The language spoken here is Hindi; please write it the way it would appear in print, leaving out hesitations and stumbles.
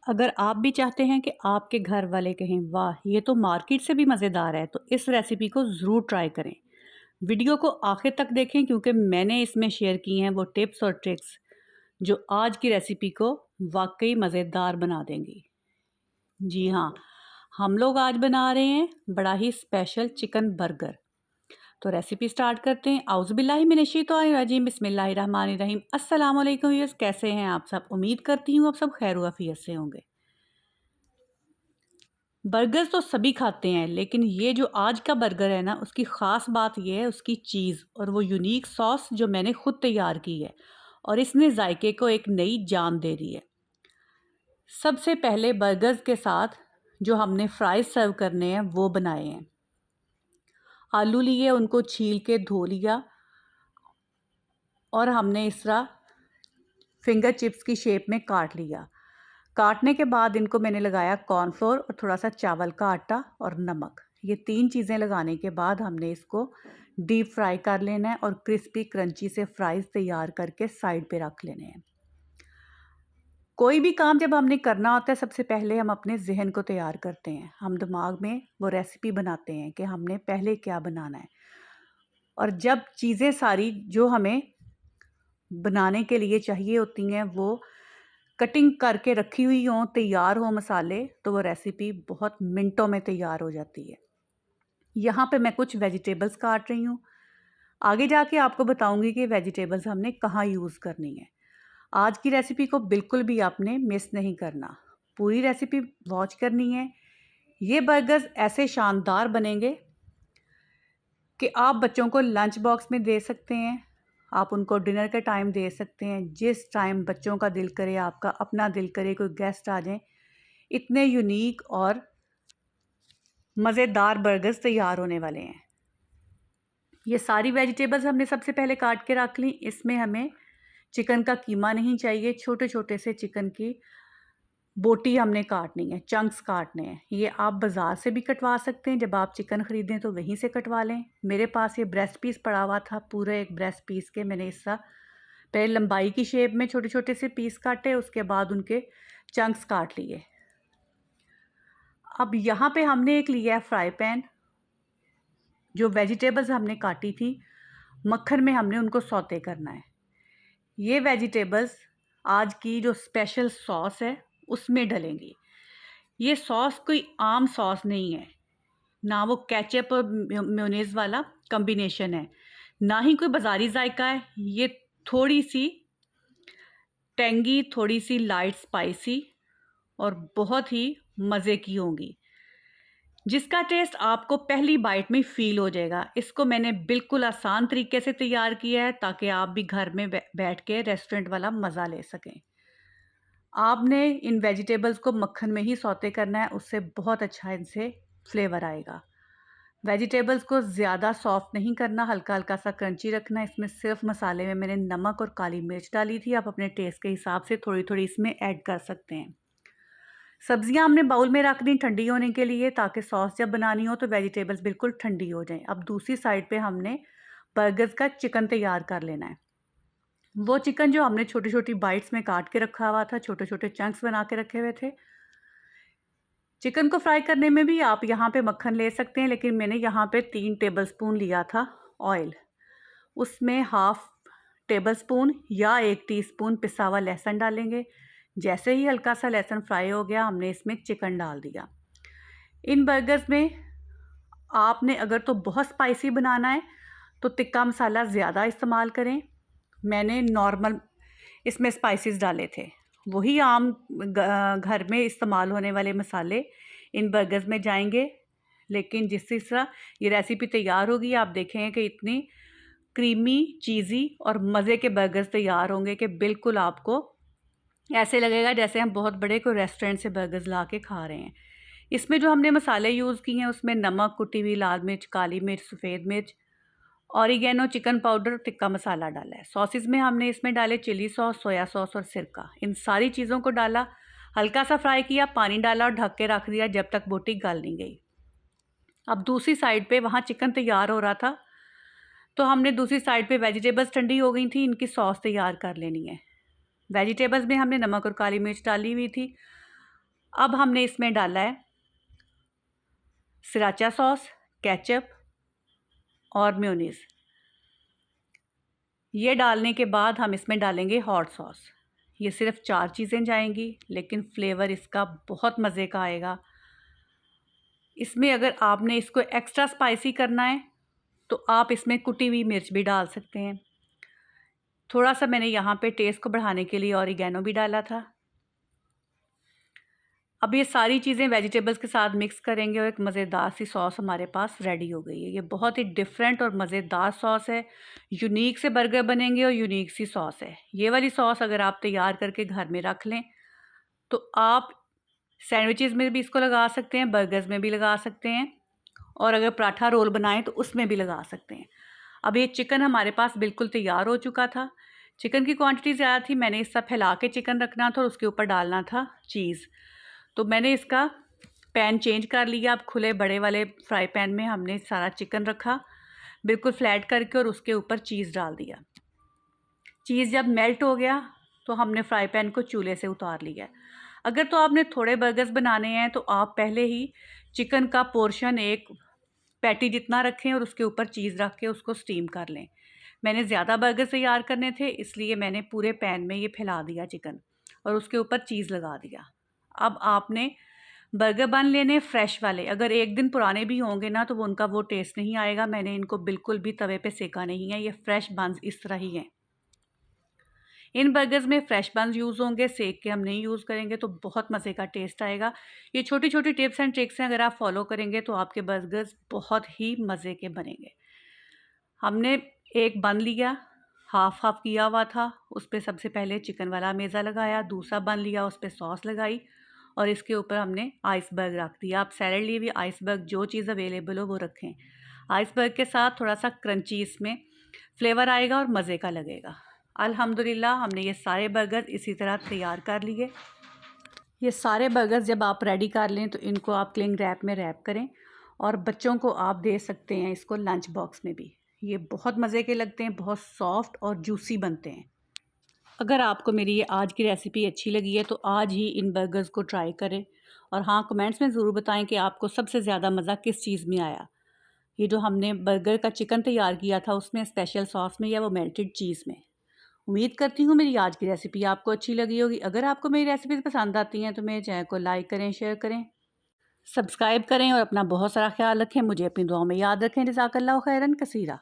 अगर आप भी चाहते हैं कि आपके घर वाले कहें वाह ये तो मार्केट से भी मज़ेदार है, तो इस रेसिपी को ज़रूर ट्राई करें। वीडियो को आखिर तक देखें क्योंकि मैंने इसमें शेयर की हैं वो टिप्स और ट्रिक्स जो आज की रेसिपी को वाकई मज़ेदार बना देंगी। जी हाँ, हम लोग आज बना रहे हैं बड़ा ही स्पेशल चिकन बर्गर। तो रेसिपी स्टार्ट करते हैं। औज़ुबिल्लाहि मिनश्शैतानिर्रजीम बिस्मिल्लाहिर्रहमानिर्रहीम। अस्सलाम वालेकुम व्यूअर्स, कैसे हैं आप सब? उम्मीद करती हूँ आप सब खैर व आफियत से होंगे। बर्गर्स तो सभी खाते हैं, लेकिन ये जो आज का बर्गर है ना, उसकी ख़ास बात ये है उसकी चीज़ और वो यूनिक सॉस जो मैंने ख़ुद तैयार की है और इसने जायके को एक नई जान दे दी है। सबसे पहले बर्गर्स के साथ जो हमने फ्राइज़ सर्व करने हैं वो बनाए हैं। आलू लिए, उनको छील के धो लिया और हमने इस तरह फिंगर चिप्स की शेप में काट लिया। काटने के बाद इनको मैंने लगाया कॉर्नफ्लोर और थोड़ा सा चावल का आटा और नमक। ये 3 चीज़ें लगाने के बाद हमने इसको डीप फ्राई कर लेना है और क्रिस्पी क्रंची से फ्राइज़ तैयार करके साइड पे रख लेने हैं। कोई भी काम जब हमने करना होता है सबसे पहले हम अपने ज़हन को तैयार करते हैं। हम दिमाग में वो रेसिपी बनाते हैं कि हमने पहले क्या बनाना है और जब चीज़ें सारी जो हमें बनाने के लिए चाहिए होती हैं वो कटिंग करके रखी हुई हों, तैयार हो मसाले, तो वो रेसिपी बहुत मिनटों में तैयार हो जाती है। यहाँ पे मैं कुछ वेजिटेबल्स काट रही हूँ। आगे जाके आपको बताऊँगी कि वेजिटेबल्स हमने कहाँ यूज़ करनी है। आज की रेसिपी को बिल्कुल भी आपने मिस नहीं करना। पूरी रेसिपी वॉच करनी है। ये बर्गर्स ऐसे शानदार बनेंगे कि आप बच्चों को लंच बॉक्स में दे सकते हैं। आप उनको डिनर के टाइम दे सकते हैं। जिस टाइम बच्चों का दिल करे, आपका अपना दिल करे, कोई गेस्ट आ जाएँ, इतने यूनिक और मज़ेदार बर्गर्स तैयार होने वाले हैं। ये सारी वेजिटेबल्स हमने सबसे पहले काट के रख ली। इसमें हमें चिकन का कीमा नहीं चाहिए, छोटे-छोटे से चिकन की बोटी हमने काटनी है, चंक्स काटने हैं। ये आप बाज़ार से भी कटवा सकते हैं, जब आप चिकन ख़रीदें तो वहीं से कटवा लें। मेरे पास ये ब्रेस्ट पीस पड़ा हुआ था, पूरे एक ब्रेस्ट पीस के मैंने हिस्सा पहले लंबाई की शेप में छोटे-छोटे से पीस काटे, उसके बाद उनके चंक्स काट लिए। अब यहाँ पे हमने एक लिया है फ्राई पैन, जो वेजिटेबल्स हमने काटी थी, मक्खन में हमने उनको सौते करना है। ये वेजिटेबल्स आज की जो स्पेशल सॉस है, उसमें डलेंगी। ये सॉस कोई आम सॉस नहीं है, ना वो केचप और मेयोनेज़ वाला कॉम्बिनेशन है, ना ही कोई बाज़ारी ज़ायका है। ये थोड़ी-सी टेंगी, थोड़ी-सी लाइट स्पाइसी और बहुत ही मज़े की होंगी, जिसका टेस्ट आपको पहली बाइट में फ़ील हो जाएगा। इसको मैंने बिल्कुल आसान तरीके से तैयार किया है ताकि आप भी घर में बैठ के रेस्टोरेंट वाला मज़ा ले सकें। आपने इन वेजिटेबल्स को मक्खन में ही सौते करना है, उससे बहुत अच्छा इनसे फ्लेवर आएगा। वेजिटेबल्स को ज़्यादा सॉफ्ट नहीं करना, हल्का-हल्का सा क्रंची रखना है। इसमें सिर्फ़ मसाले में मैंने नमक और काली मिर्च डाली थी, आप अपने टेस्ट के हिसाब से थोड़ी-थोड़ी इसमें ऐड कर सकते हैं। सब्जियां हमने बाउल में रख दी ठंडी होने के लिए, ताकि सॉस जब बनानी हो तो वेजिटेबल्स बिल्कुल ठंडी हो जाएं। अब दूसरी साइड पे हमने बर्गर्स का चिकन तैयार कर लेना है। वो चिकन जो हमने छोटी-छोटी बाइट्स में काट के रखा हुआ था, छोटे-छोटे चंक्स बना के रखे हुए थे। चिकन को फ्राई करने में भी आप यहाँ पे मक्खन ले सकते हैं, लेकिन मैंने यहाँ पे 3 टेबलस्पून लिया था ऑयल। उसमें हाफ़ टेबलस्पून या 1 टीस्पून पिसा हुआ लहसुन डालेंगे। जैसे ही हल्का सा लहसुन फ्राई हो गया, हमने इसमें चिकन डाल दिया। इन बर्गर्स में आपने अगर तो बहुत स्पाइसी बनाना है तो तिक्का मसाला ज़्यादा इस्तेमाल करें। मैंने नॉर्मल इसमें स्पाइसेस डाले थे, वही आम घर में इस्तेमाल होने वाले मसाले इन बर्गर्स में जाएंगे। लेकिन जिस तरह ये रेसिपी तैयार होगी, आप देखेंगे कि इतनी क्रीमी, चीज़ी और मज़े के बर्गर्स तैयार होंगे कि बिल्कुल आपको ऐसे लगेगा जैसे हम बहुत बड़े कोई रेस्टोरेंट से बर्गर्स ला के खा रहे हैं। इसमें जो हमने मसाले यूज़ किए हैं, उसमें नमक, कुटी हुई लाल मिर्च, काली मिर्च, सफ़ेद मिर्च, oregano, chicken powder, tikka masala डाला है। सॉसेस में हमने इसमें डाले चिली सॉस, सोया सॉस और सिरका। इन सारी चीज़ों को डाला, हल्का सा फ्राई किया, पानी डाला और ढक के रख दिया जब तक बोटी गल नहीं गई। अब दूसरी साइड पे वहाँ चिकन तैयार हो रहा था, तो हमने दूसरी साइड पे वेजिटेबल्स ठंडी हो गई थी, इनकी सॉस तैयार कर लेनी है। वेजिटेबल्स में हमने नमक और काली मिर्च डाली हुई थी। अब हमने इसमें डाला है सृराचा सॉस, केचप और मेयोनीज़। ये डालने के बाद हम इसमें डालेंगे हॉट सॉस। ये सिर्फ 4 चीज़ें जाएंगी, लेकिन फ्लेवर इसका बहुत मज़े का आएगा। इसमें अगर आपने इसको एक्स्ट्रा स्पाइसी करना है तो आप इसमें कुटी हुई मिर्च भी डाल सकते हैं। थोड़ा सा मैंने यहाँ पे टेस्ट को बढ़ाने के लिए ऑरिगेनो भी डाला था। अब ये सारी चीज़ें वेजिटेबल्स के साथ मिक्स करेंगे और एक मज़ेदार सी सॉस हमारे पास रेडी हो गई है। ये बहुत ही डिफरेंट और मज़ेदार सॉस है। यूनिक से बर्गर बनेंगे और यूनिक सी सॉस है। ये वाली सॉस अगर आप तैयार करके घर में रख लें तो आप सैंडविचेज़ में भी इसको लगा सकते हैं, बर्गर्स में भी लगा सकते हैं और अगर पराठा रोल बनाएं तो उसमें भी लगा सकते हैं। अब ये चिकन हमारे पास बिल्कुल तैयार हो चुका था। चिकन की क्वांटिटी ज़्यादा थी, मैंने इसका फैला के चिकन रखना था और उसके ऊपर डालना था चीज़। तो मैंने इसका पैन चेंज कर लिया। अब खुले बड़े वाले फ्राई पैन में हमने सारा चिकन रखा बिल्कुल फ्लैट करके और उसके ऊपर चीज़ डाल दिया। चीज़ जब मेल्ट हो गया तो हमने फ्राई पैन को चूल्हे से उतार लिया। अगर तो आपने थोड़े बर्गर्स बनाने हैं तो आप पहले ही चिकन का पोर्शन एक पैटी जितना रखें और उसके ऊपर चीज़ रख के उसको स्टीम कर लें। मैंने ज़्यादा बर्गर तैयार करने थे, इसलिए मैंने पूरे पैन में ये फैला दिया चिकन और उसके ऊपर चीज़ लगा दिया। अब आपने बर्गर बन लेने फ्रेश वाले। अगर एक दिन पुराने भी होंगे ना तो वो उनका वो टेस्ट नहीं आएगा। मैंने इनको बिल्कुल भी तवे पे सेका नहीं है, ये फ्रेश बन्स इस तरह ही हैं। इन बर्गर्स में फ्रेश बन्स यूज़ होंगे, सेक के हम नहीं यूज़ करेंगे तो बहुत मज़े का टेस्ट आएगा। ये छोटी छोटी टिप्स एंड ट्रिक्स हैं, अगर आप फॉलो करेंगे तो आपके बर्गर्स बहुत ही मज़े के बनेंगे। हमने एक बन लिया, हाफ हाफ किया हुआ था, उस पर सबसे पहले चिकन वाला मेज़ा लगाया। दूसरा बन लिया, उस पर सॉस लगाई और इसके ऊपर हमने आइसबर्ग रख दिया। आप सैलड लिए भी आइसबर्ग जो चीज़ अवेलेबल हो वो रखें। आइसबर्ग के साथ थोड़ा सा क्रंची इसमें फ्लेवर आएगा और मज़े का लगेगा। अल्हम्दुलिल्लाह हमने ये सारे बर्गर इसी तरह तैयार कर लिए। ये सारे बर्गर्स जब आप रेडी कर लें तो इनको आप क्लिंग रैप में रैप करें और बच्चों को आप दे सकते हैं इसको लंच बॉक्स में भी। ये बहुत मज़े के लगते हैं, बहुत सॉफ्ट और जूसी बनते हैं। अगर आपको मेरी ये आज की रेसिपी अच्छी लगी है तो आज ही इन बर्गर्स को ट्राई करें और हाँ, कमेंट्स में ज़रूर बताएं कि आपको सबसे ज़्यादा मज़ा किस चीज़ में आया। ये जो हमने बर्गर का चिकन तैयार किया था उसमें स्पेशल सॉस में या वो मेल्टेड चीज़ में। उम्मीद करती हूँ मेरी आज की रेसिपी आपको अच्छी लगी होगी। अगर आपको मेरी रेसिपीज़ पसंद आती हैं तो मेरे चैनल को लाइक करें, शेयर करें, सब्सक्राइब करें और अपना बहुत सारा ख्याल रखें। मुझे अपनी दुआओं में याद रखें। जज़ाकल्लाहु खैरन कसीरा।